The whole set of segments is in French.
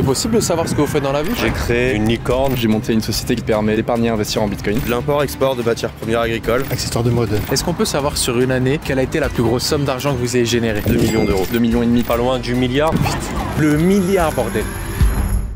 possible de savoir ce que vous faites dans la vie? J'ai créé une licorne. J'ai monté une société qui permet d'épargner et investir en bitcoin. De l'import-export de matières premières agricoles. Accessoires de mode. Est-ce qu'on peut savoir sur une année quelle a été la plus grosse somme d'argent que vous avez générée? 2 millions d'euros. 2,5 millions. Pas loin du milliard. Le milliard, bordel.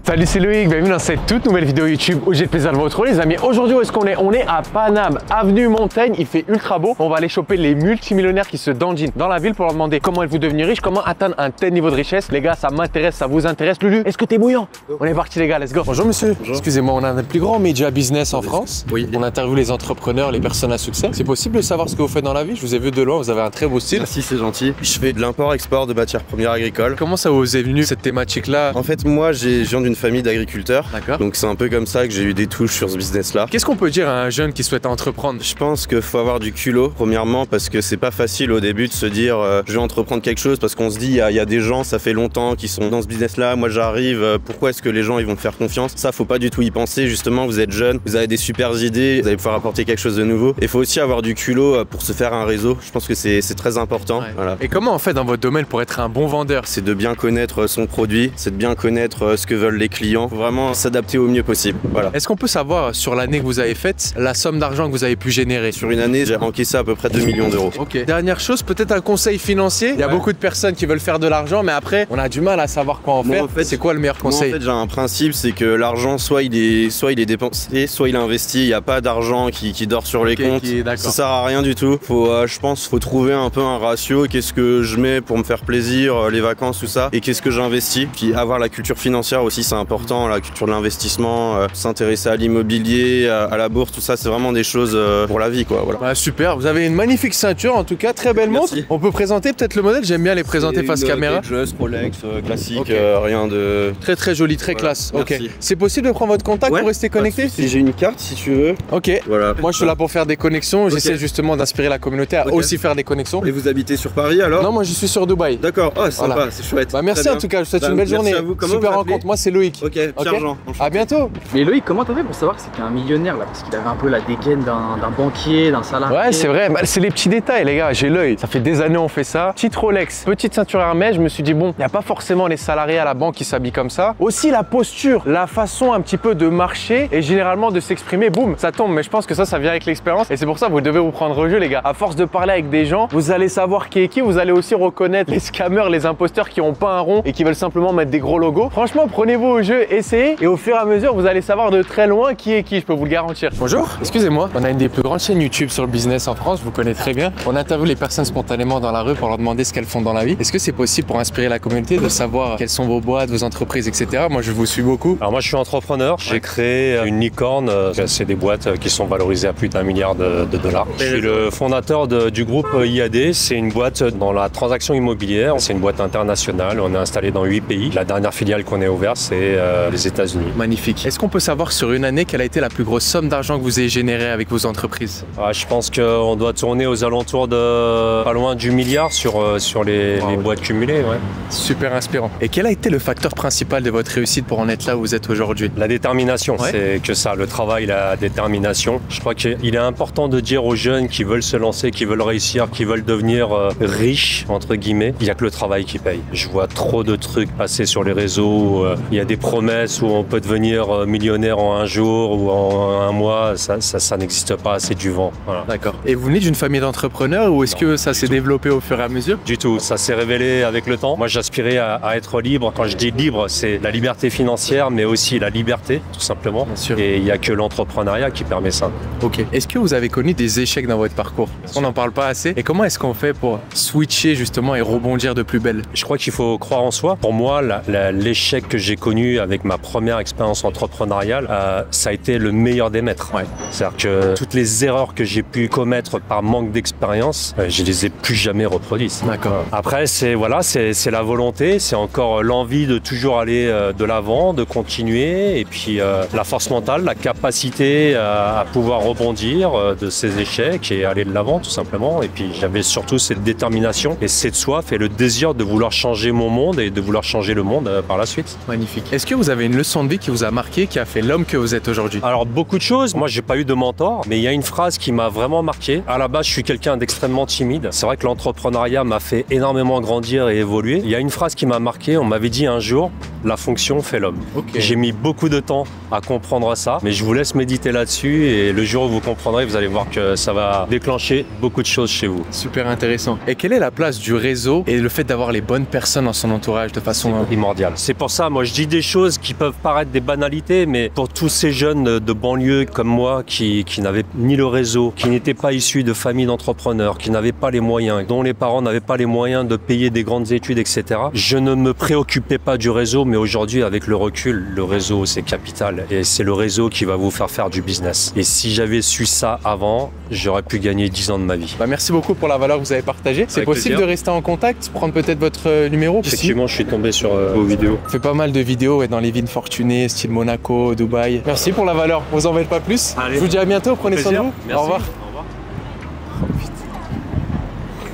Salut, c'est Loïc, bienvenue dans cette toute nouvelle vidéo YouTube où j'ai le plaisir de vous retrouver les amis. Aujourd'hui, où est-ce qu'on est? On est à Paname, avenue Montaigne, il fait ultra beau. On va aller choper les multimillionnaires qui se dandinent dans la ville pour leur demander comment êtes-vous devenus riches, comment atteindre un tel niveau de richesse. Les gars, ça m'intéresse, ça vous intéresse. Lulu, est-ce que t'es bouillant? On est parti les gars, let's go. Bonjour monsieur. Bonjour. Excusez-moi, on a un des plus grands médias business en France. Oui. On interviewe les entrepreneurs, les personnes à succès. C'est possible de savoir ce que vous faites dans la vie? Je vous ai vu de loin, vous avez un très beau style. Merci, c'est gentil. Je fais de l'import-export de matières premières agricoles. Comment ça vous est venu cette thématique-là? En fait, moi, je viens d'une famille d'agriculteurs. D'accord. Donc c'est un peu comme ça que j'ai eu des touches sur ce business-là. Qu'est-ce qu'on peut dire à un jeune qui souhaite entreprendre? Je pense qu'il faut avoir du culot, premièrement, parce que c'est pas facile au début de se dire je vais entreprendre quelque chose, parce qu'on se dit il y a des gens, ça fait longtemps qui sont dans ce business-là, moi j'arrive, pourquoi est-ce que les gens ils vont me faire confiance? Ça, faut pas du tout y penser, justement, vous êtes jeune, vous avez des super idées, vous allez pouvoir apporter quelque chose de nouveau. Il faut aussi avoir du culot pour se faire un réseau, je pense que c'est très important. Ouais. Voilà. Et comment on fait dans votre domaine pour être un bon vendeur? C'est de bien connaître son produit, c'est de bien connaître ce que veulent les clients, faut vraiment s'adapter au mieux possible. Voilà. Est-ce qu'on peut savoir sur l'année que vous avez faite, la somme d'argent que vous avez pu générer? Sur une année, j'ai encaissé à peu près 2 millions d'euros. Ok. Dernière chose, peut-être un conseil financier. Il y a beaucoup de personnes qui veulent faire de l'argent, mais après, on a du mal à savoir quoi en faire. En fait, c'est quoi le meilleur conseil? Moi, en fait, j'ai un principe, c'est que l'argent, soit il est dépensé, soit il est investi. Il n'y a pas d'argent qui dort sur les comptes. Ça sert à rien du tout. Je pense, faut trouver un peu un ratio. Qu'est-ce que je mets pour me faire plaisir, les vacances, tout ça, et qu'est-ce que j'investis. Puis avoir la culture financière aussi, c'est important. La culture de l'investissement, s'intéresser à l'immobilier, à la bourse, tout ça, c'est vraiment des choses pour la vie, quoi. Voilà. Bah, super. Vous avez une magnifique ceinture, en tout cas, très belle montre. On peut présenter peut-être le modèle. J'aime bien les présenter face caméra. Just, Rolex, classique, Okay. Rien de. Très très joli, très Voilà, classe. merci. Ok. C'est possible de prendre votre contact pour rester connecté? Si j'ai une carte, si tu veux. Ok. Voilà. Moi, je suis là pour faire des connexions. J'essaie justement d'inspirer la communauté à aussi faire des connexions. Et vous habitez sur Paris alors? Non, moi, je suis sur Dubaï. D'accord. Oh, sympa, Voilà. c'est chouette. Bah, merci Très en bien. tout cas. Je vous souhaite Bah, une belle merci journée. à vous. Comment Super vous appelez? rencontre. Moi, c'est Loïc. Ok, Pierre-Jean. À bientôt. Mais Loïc, comment t'as fait pour savoir que c'était un millionnaire là? Parce qu'il avait un peu la dégaine d'un banquier, d'un salarié. Ouais, c'est vrai, bah, c'est les petits détails, les gars. J'ai l'œil. Ça fait des années on fait ça. Petite Rolex, petite ceinture Hermès. Je me suis dit, bon, il n'y a pas forcément les salariés à la banque qui s'habillent comme ça. Aussi, la posture, la façon un petit peu de marcher et généralement de s'exprimer, boum, ça tombe. Mais je pense que ça vient avec l'expérience. Et c'est pour ça que vous devez vous prendre au jeu, les gars. À force de parler avec des gens, vous allez savoir qui est qui. Vous allez aussi reconnaître les scammers, les imposteurs qui ont pas un rond et qui veulent simplement mettre des gros logos. Franchement, prenez-vous au jeu, essayez. Et au fur et à mesure, vous allez savoir de très loin qui est qui. Je peux vous le garantir. Bonjour. Excusez-moi. On a une des plus grandes chaînes YouTube sur le business en France. Je vous connais très bien. On interviewe les personnes spontanément dans la rue pour leur demander ce qu'elles font dans la vie. Est-ce que c'est possible pour inspirer la communauté de savoir quelles sont vos boîtes, vos entreprises, etc. Moi, je vous suis beaucoup. Alors moi, je suis entrepreneur. J'ai créé une licorne. C'est des boîtes qui sont valorisées à plus d'1 milliard de dollars. Je suis le fondateur du groupe IAD. C'est une boîte dans la transaction immobilière. C'est une boîte internationale. On est installé dans 8 pays. La dernière filiale qu'on ait ouverte, c'est les États-Unis. Magnifique. Est-ce qu'on peut savoir sur une année quelle a été la plus grosse somme d'argent que vous avez générée avec vos entreprises? Je pense qu'on doit tourner aux alentours de pas loin du milliard sur les boîtes cumulées. Ouais. Super inspirant. Et quel a été le facteur principal de votre réussite pour en être là où vous êtes aujourd'hui? La détermination, c'est que ça, le travail, la détermination. Je crois qu'il est important de dire aux jeunes qui veulent se lancer, qui veulent réussir, qui veulent devenir riches, entre guillemets, il n'y a que le travail qui paye. Je vois trop de trucs passer sur les réseaux, il y a des promesses où on peut devenir millionnaire en un jour ou en un mois, ça n'existe pas, c'est du vent. Voilà. D'accord. Et vous venez d'une famille d'entrepreneurs ou est-ce que ça s'est développé au fur et à mesure? Du tout, ça s'est révélé avec le temps. Moi, j'aspirais à être libre. Quand je dis libre, c'est la liberté financière, mais aussi la liberté, tout simplement. Bien sûr. Et il n'y a que l'entrepreneuriat qui permet ça. Ok. Est-ce que vous avez connu des échecs dans votre parcours? On n'en parle pas assez. Et comment est-ce qu'on fait pour switcher justement et rebondir de plus belle? Je crois qu'il faut croire en soi. Pour moi, l'échec que j'ai connu avec ma première expérience entrepreneuriale, ça a été le meilleur des maîtres. Ouais. C'est-à-dire que toutes les erreurs que j'ai pu commettre par manque d'expérience, je les ai plus jamais reproduites. D'accord. Après, c'est la volonté, c'est encore l'envie de toujours aller de l'avant, de continuer, et puis la force mentale, la capacité à pouvoir rebondir de ces échecs et aller de l'avant tout simplement. Et puis j'avais surtout cette détermination et cette soif et le désir de vouloir changer mon monde et de vouloir changer le monde par la suite. Magnifique. Est-ce que vous avez une leçon de vie qui vous a marqué, qui a fait l'homme que vous êtes aujourd'hui? Alors beaucoup de choses. Moi, j'ai pas eu de mentor, mais il y a une phrase qui m'a vraiment marqué. À la base, je suis quelqu'un d'extrêmement timide. C'est vrai que l'entrepreneuriat m'a fait énormément grandir et évoluer. Il y a une phrase qui m'a marqué. On m'avait dit un jour, la fonction fait l'homme. Okay. J'ai mis beaucoup de temps à comprendre ça, mais je vous laisse méditer là-dessus et le jour où vous comprendrez, vous allez voir que ça va déclencher beaucoup de choses chez vous. Super intéressant. Et quelle est la place du réseau et le fait d'avoir les bonnes personnes dans son entourage de façon primordiale? C'est pour ça, moi je dis des choses qui peuvent paraître des banalités, mais pour tous ces jeunes de banlieue comme moi qui n'avaient ni le réseau, qui n'étaient pas issus de familles d'entrepreneurs, qui n'avaient pas les moyens, dont les parents n'avaient pas les moyens de payer des grandes études, etc. Je ne me préoccupais pas du réseau, mais aujourd'hui, avec le recul, le réseau, c'est capital. Et c'est le réseau qui va vous faire du business. Et si j'avais su ça avant, j'aurais pu gagner 10 ans de ma vie. Merci beaucoup pour la valeur que vous avez partagée. C'est possible de rester en contact, prendre peut-être votre numéro? Effectivement, je suis tombé sur vos vidéos. On fait pas mal de vidéos dans les villes fortunées, style Monaco, Dubaï. Merci pour la valeur. On vous embête pas plus. Allez. Je vous dis à bientôt. Prenez soin de vous. Merci. Au revoir.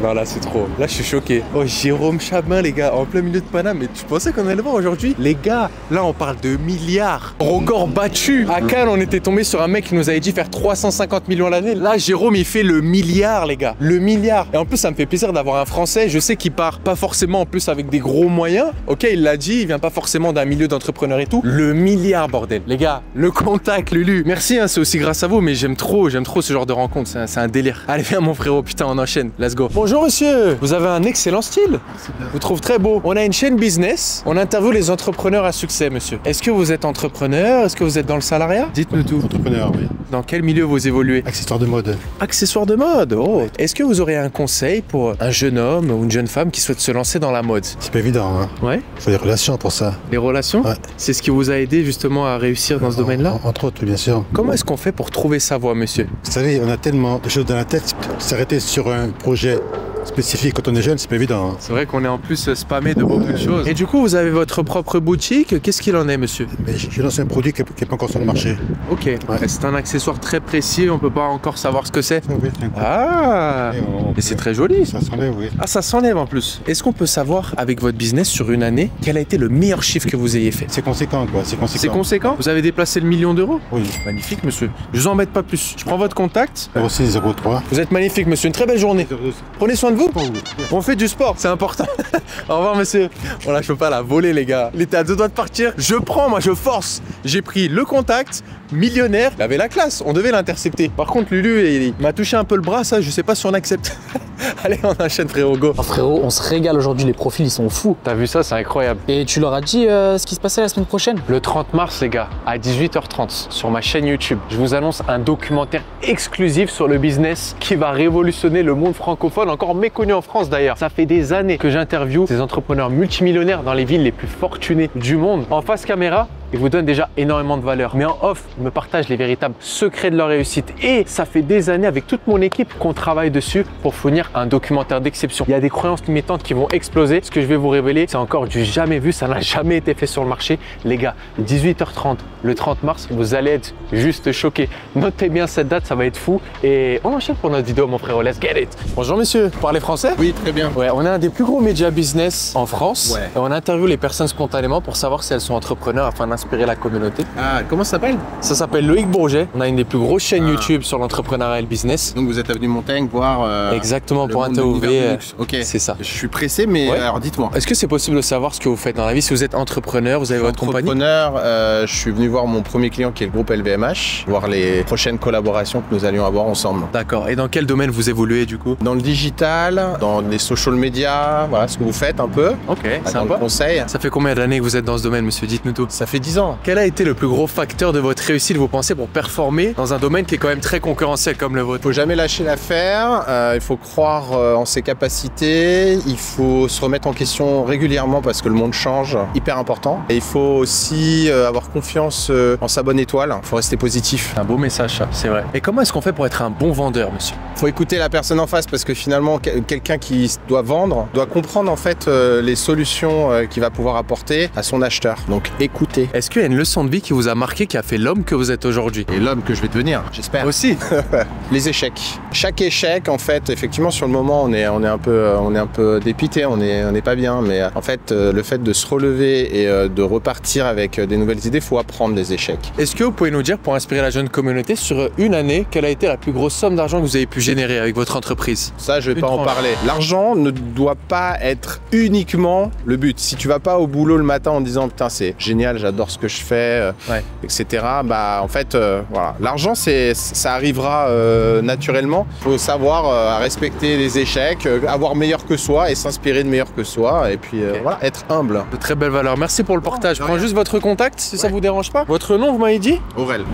Non, là c'est trop. Là je suis choqué. Oh, Jérôme Chabin, les gars, en plein milieu de Paname. Mais tu pensais qu'on allait le voir aujourd'hui? Les gars, là on parle de milliards. Record battu. À Cannes, on était tombé sur un mec qui nous avait dit faire 350 millions l'année. Là, Jérôme, il fait le milliard, les gars. Le milliard. Et en plus, ça me fait plaisir d'avoir un Français. Je sais qu'il part pas forcément en plus avec des gros moyens. Ok, il l'a dit, il vient pas forcément d'un milieu d'entrepreneurs et tout. Le milliard, bordel. Les gars, le contact, Lulu. Merci, hein, c'est aussi grâce à vous, mais j'aime trop ce genre de rencontre. C'est un délire. Allez, viens, mon frérot. Putain, on enchaîne. Let's go. Bonjour monsieur, vous avez un excellent style. Je vous trouve très beau. On a une chaîne business, on interviewe les entrepreneurs à succès monsieur. Est-ce que vous êtes entrepreneur? Est-ce que vous êtes dans le salariat? Dites-nous tout. Entrepreneur, oui. Dans quel milieu vous évoluez? Accessoires de mode. Accessoires de mode, oh. Est-ce que vous aurez un conseil pour un jeune homme ou une jeune femme qui souhaite se lancer dans la mode? C'est pas évident, hein. Ouais. Il faut des relations pour ça. Les relations? Ouais. C'est ce qui vous a aidé justement à réussir dans ce domaine-là? Entre autres, bien sûr. Comment est-ce qu'on fait pour trouver sa voie monsieur? Vous savez, on a tellement de choses dans la tête. S'arrêter sur un projet spécifique quand on est jeune, c'est pas évident. Hein. C'est vrai qu'on est en plus spammé de beaucoup de choses. Et du coup, vous avez votre propre boutique. Qu'est-ce qu'il en est, monsieur? Mais j'ai lancé un produit qui n'est pas encore sur le marché. Ok. Ouais. C'est un accessoire très précis. On peut pas encore savoir ce que c'est. Oui, ah. Et c'est très joli. Ça s'enlève, oui. Ah, ça s'enlève en plus. Est-ce qu'on peut savoir avec votre business sur une année quel a été le meilleur chiffre que vous ayez fait? C'est conséquent, quoi. C'est conséquent. C'est conséquent? Vous avez déplacé le million d'euros? Oui. Magnifique, monsieur. Je vous embête pas plus. Je prends votre contact. 0603. Vous êtes magnifique, monsieur. Une très belle journée. Prenez soin de vous. On fait du sport, c'est important. Au revoir monsieur. Bon là je peux pas la voler les gars. Il était à 2 doigts de partir. Je prends, moi je force. J'ai pris le contact, millionnaire. Il avait la classe, on devait l'intercepter. Par contre Lulu, il m'a touché un peu le bras, ça je sais pas si on accepte. Allez on enchaîne frérot, go. Oh, frérot, on se régale aujourd'hui, les profils ils sont fous. T'as vu ça, c'est incroyable. Et tu leur as dit ce qui se passait la semaine prochaine? Le 30 mars les gars, à 18h30 sur ma chaîne YouTube, je vous annonce un documentaire exclusif sur le business qui va révolutionner le monde francophone, encore méconnu en France d'ailleurs. Ça fait des années que j'interviewe des entrepreneurs multimillionnaires dans les villes les plus fortunées du monde. En face caméra, ils vous donnent déjà énormément de valeur. Mais en off, ils me partagent les véritables secrets de leur réussite. Et ça fait des années avec toute mon équipe qu'on travaille dessus pour fournir un documentaire d'exception. Il y a des croyances limitantes qui vont exploser. Ce que je vais vous révéler, c'est encore du jamais vu. Ça n'a jamais été fait sur le marché. Les gars, 18h30, le 30 mars, vous allez être juste choqués. Notez bien cette date, ça va être fou. Et on enchaîne pour notre vidéo, mon frérot. Let's get it. Bonjour monsieur, vous parlez français? Oui, très bien. Ouais, on est un des plus gros médias business en France. Ouais. Et on interviewe les personnes spontanément pour savoir si elles sont entrepreneurs afin d'inspirer la communauté. Ah, comment ça s'appelle? Ça s'appelle Loïc Bourget. On a une des plus grosses chaînes YouTube sur l'entrepreneuriat et le business. Donc vous êtes avenue Montaigne voir... Exactement, pour interviewer. Ok. C'est ça. Je suis pressé, mais Ouais. alors dites-moi. Est-ce que c'est possible de savoir ce que vous faites dans la vie? Si vous êtes entrepreneur, vous avez votre compagnie? Entrepreneur, je suis venu voir mon premier client qui est le groupe LVMH, voir les prochaines collaborations que nous allions avoir ensemble. D'accord. Et dans quel domaine vous évoluez du coup? Dans le digital, dans les social media, voilà ce que vous faites un peu. Ok, Dans sympa. le conseil. Ça fait combien d'années que vous êtes dans ce domaine, monsieur? Dites-nous tout. Ça fait 10 ans. Quel a été le plus gros facteur de votre réussite, vous pensez, pour performer dans un domaine qui est quand même très concurrentiel comme le vôtre? Il faut jamais lâcher l'affaire, il faut croire en ses capacités, il faut se remettre en question régulièrement parce que le monde change, hyper important. Et il faut aussi avoir confiance en sa bonne étoile, il faut rester positif. Un beau message, ça, c'est vrai. Et comment est-ce qu'on fait pour être un bon vendeur, monsieur? Il faut écouter la personne en face parce que finalement, quelqu'un qui doit vendre doit comprendre en fait les solutions qu'il va pouvoir apporter à son acheteur. Donc écoutez. Est-ce qu'il y a une leçon de vie qui vous a marqué, qui a fait l'homme que vous êtes aujourd'hui? Et l'homme que je vais devenir, j'espère. Aussi. Les échecs. Chaque échec, en fait, effectivement, sur le moment, on est un peu dépité, on n'est pas bien. Mais en fait, le fait de se relever et de repartir avec des nouvelles idées, faut apprendre des échecs. Est-ce que vous pouvez nous dire, pour inspirer la jeune communauté, sur une année, quelle a été la plus grosse somme d'argent que vous avez pu générez avec votre entreprise? Ça, je vais pas en parler. L'argent ne doit pas être uniquement le but. Si tu vas pas au boulot le matin en disant putain c'est génial, j'adore ce que je fais, etc. Bah en fait, voilà. L'argent ça arrivera naturellement. Il faut savoir respecter les échecs, avoir meilleur que soi et s'inspirer de meilleur que soi. Et puis voilà, être humble. De très belles valeurs. Merci pour le partage. Je prends juste votre contact si ça vous dérange pas. Votre nom, vous m'avez dit? Aurel.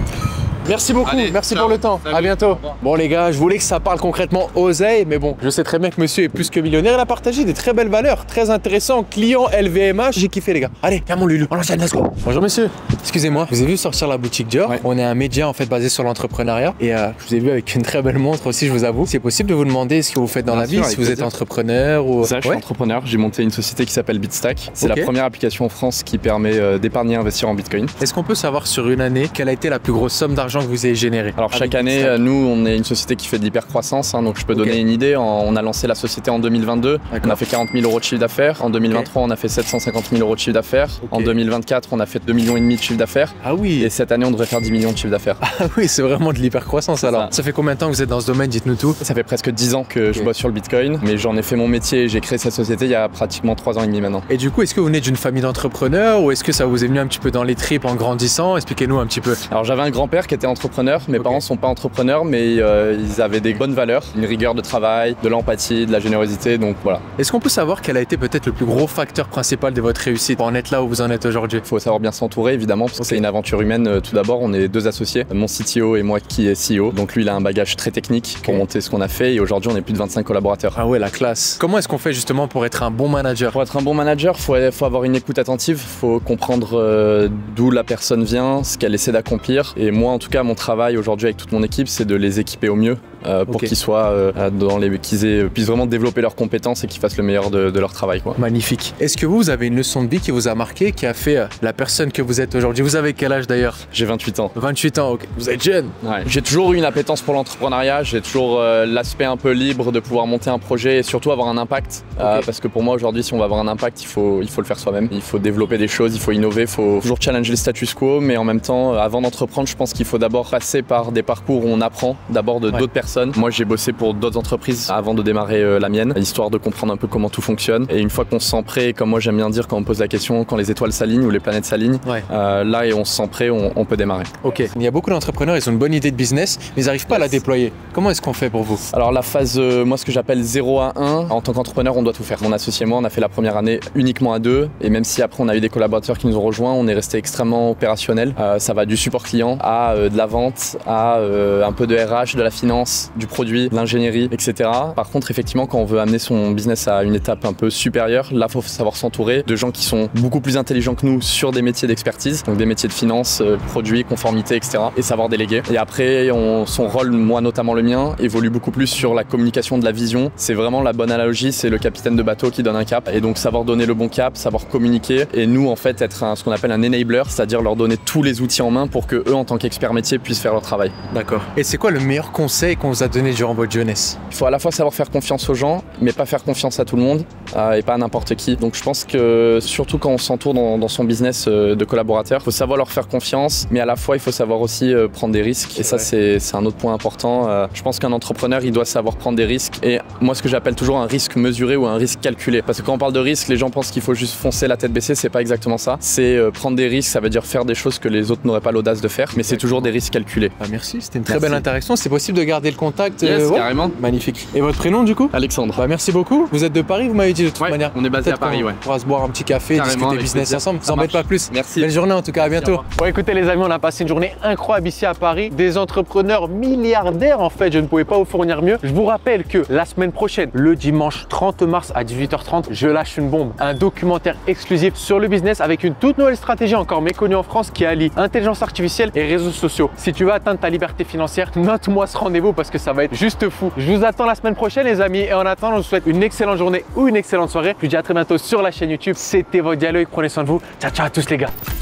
Merci beaucoup, allez, merci ciao. pour le temps. Salut. À bientôt. Bon les gars, je voulais que ça parle concrètement oseille, mais bon, je sais très bien que monsieur est plus que millionnaire. Il a partagé des très belles valeurs, très intéressant. Client LVMH, j'ai kiffé les gars. Allez, viens mon Lulu, on enchaîne, let's go. Bonjour monsieur. Excusez-moi, je vous ai vu sortir la boutique Dior. On est un média en fait basé sur l'entrepreneuriat et je vous ai vu avec une très belle montre aussi, je vous avoue. C'est possible de vous demander ce que vous faites dans la vie, si vous êtes entrepreneur ou... Ça, je suis entrepreneur. J'ai monté une société qui s'appelle Bitstack. C'est la première application en France qui permet d'épargner et investir en Bitcoin. Est-ce qu'on peut savoir sur une année quelle a été la plus grosse somme d'argent que vous avez générée? Alors chaque année, nous, on est une société qui fait de l'hypercroissance, donc je peux donner une idée. On a lancé la société en 2022, on a fait 40 000 € de chiffre d'affaires. En 2023, on a fait 750 000 € de chiffre d'affaires. En 2024, on a fait 2,5 millions de chiffre d'affaires. Ah oui. Et cette année, on devrait faire 10 millions de chiffre d'affaires. Ah oui, c'est vraiment de l'hypercroissance alors. Ça fait combien de temps que vous êtes dans ce domaine? Dites-nous tout. Ça fait presque 10 ans que je bosse sur le Bitcoin, mais j'en ai fait mon métier et j'ai créé cette société il y a pratiquement 3 ans et demi maintenant. Et du coup, est-ce que vous venez d'une famille d'entrepreneurs ou est-ce que ça vous est venu un petit peu dans les tripes en grandissant? Expliquez-nous un petit peu. Alors j'avais un grand-père qui était entrepreneur, mes parents sont pas entrepreneurs, mais ils avaient des bonnes valeurs, une rigueur de travail, de l'empathie, de la générosité, donc voilà. Est-ce qu'on peut savoir quel a été peut-être le plus gros facteur principal de votre réussite pour en être là où vous en êtes aujourd'hui? Il faut savoir bien s'entourer évidemment, parce que c'est une aventure humaine. Tout d'abord, on est 2 associés, mon CTO et moi qui est CEO, donc lui il a un bagage très technique pour monter ce qu'on a fait et aujourd'hui on est plus de 25 collaborateurs. Ah ouais, la classe. Comment est-ce qu'on fait justement pour être un bon manager? Pour être un bon manager, faut avoir une écoute attentive, faut comprendre d'où la personne vient, ce qu'elle essaie d'accomplir, et moi en tout cas mon travail aujourd'hui avec toute mon équipe c'est de les équiper au mieux pour qu'ils soient qu'ils puissent vraiment développer leurs compétences et qu'ils fassent le meilleur de leur travail, quoi. Magnifique. Est-ce que vous avez une leçon de vie qui vous a marqué, qui a fait la personne que vous êtes aujourd'hui? Vous avez quel âge d'ailleurs? J'ai 28 ans. 28 ans, ok. Vous êtes jeune. Ouais. J'ai toujours eu une appétence pour l'entrepreneuriat, j'ai toujours l'aspect un peu libre de pouvoir monter un projet et surtout avoir un impact. Parce que pour moi aujourd'hui, si on va avoir un impact, il faut le faire soi-même. Il faut développer des choses, il faut innover, il faut toujours challenger le status quo, mais en même temps, avant d'entreprendre, je pense qu'il faut d'abord passer par des parcours où on apprend d'abord de d'autres personnes. Moi, j'ai bossé pour d'autres entreprises avant de démarrer la mienne, histoire de comprendre un peu comment tout fonctionne. Et une fois qu'on se sent prêt, comme moi j'aime bien dire quand on me pose la question, quand les étoiles s'alignent ou les planètes s'alignent, là et on se sent prêt, on peut démarrer. Ok. Il y a beaucoup d'entrepreneurs, ils ont une bonne idée de business, mais ils n'arrivent pas à la déployer. Comment est-ce qu'on fait pour vous? Alors la phase, moi ce que j'appelle 0 à 1, en tant qu'entrepreneur, on doit tout faire. Mon associé et moi, on a fait la première année uniquement à 2, et même si après on a eu des collaborateurs qui nous ont rejoints, on est resté extrêmement opérationnel. Ça va du support client à de la vente, à un peu de RH, de la finance, du produit, de l'ingénierie, etc. Par contre, effectivement, quand on veut amener son business à une étape un peu supérieure, là, il faut savoir s'entourer de gens qui sont beaucoup plus intelligents que nous sur des métiers d'expertise, donc des métiers de finance, produits, conformité, etc. et savoir déléguer. Et après, son rôle, moi notamment le mien, évolue beaucoup plus sur la communication de la vision. C'est vraiment la bonne analogie, c'est le capitaine de bateau qui donne un cap. Et donc, savoir donner le bon cap, savoir communiquer. Et nous, en fait, être ce qu'on appelle un enabler, c'est-à-dire leur donner tous les outils en main pour que eux, en tant qu'experts métiers, puissent faire leur travail. D'accord. Et c'est quoi le meilleur conseil qu'on vous a donné durant votre jeunesse? Il faut à la fois savoir faire confiance aux gens, mais pas faire confiance à tout le monde et pas à n'importe qui. Donc je pense que surtout quand on s'entoure dans son business de collaborateurs, il faut savoir leur faire confiance, mais à la fois il faut savoir aussi prendre des risques. Et ça c'est un autre point important. Je pense qu'un entrepreneur il doit savoir prendre des risques. Et moi ce que j'appelle toujours un risque mesuré ou un risque calculé. Parce que quand on parle de risque, les gens pensent qu'il faut juste foncer la tête baissée. C'est pas exactement ça. C'est prendre des risques, ça veut dire faire des choses que les autres n'auraient pas l'audace de faire, mais c'est toujours des risques calculés. Ah, merci, c'était une très belle interaction. C'est possible de garder le contact? Yes, carrément. Magnifique. Et votre prénom du coup? Alexandre. Bah, merci beaucoup. Vous êtes de Paris, vous m'avez dit de toute manière. On est basé à Paris, on pourra se boire un petit café, discuter business ensemble. Vous embête pas plus. Merci. Belle journée en tout cas, à bientôt. Bon écoutez les amis, on a passé une journée incroyable ici à Paris. Des entrepreneurs milliardaires en fait, je ne pouvais pas vous fournir mieux. Je vous rappelle que la semaine prochaine, le dimanche 30 mars à 18h30, je lâche une bombe. Un documentaire exclusif sur le business avec une toute nouvelle stratégie encore méconnue en France qui allie intelligence artificielle et réseaux sociaux. Si tu veux atteindre ta liberté financière, note-moi ce rendez-vous parce que ça va être juste fou. Je vous attends la semaine prochaine les amis et en attendant, je vous souhaite une excellente journée ou une excellente soirée. Je vous dis à très bientôt sur la chaîne YouTube. C'était votre dialogue, prenez soin de vous. Ciao ciao à tous les gars.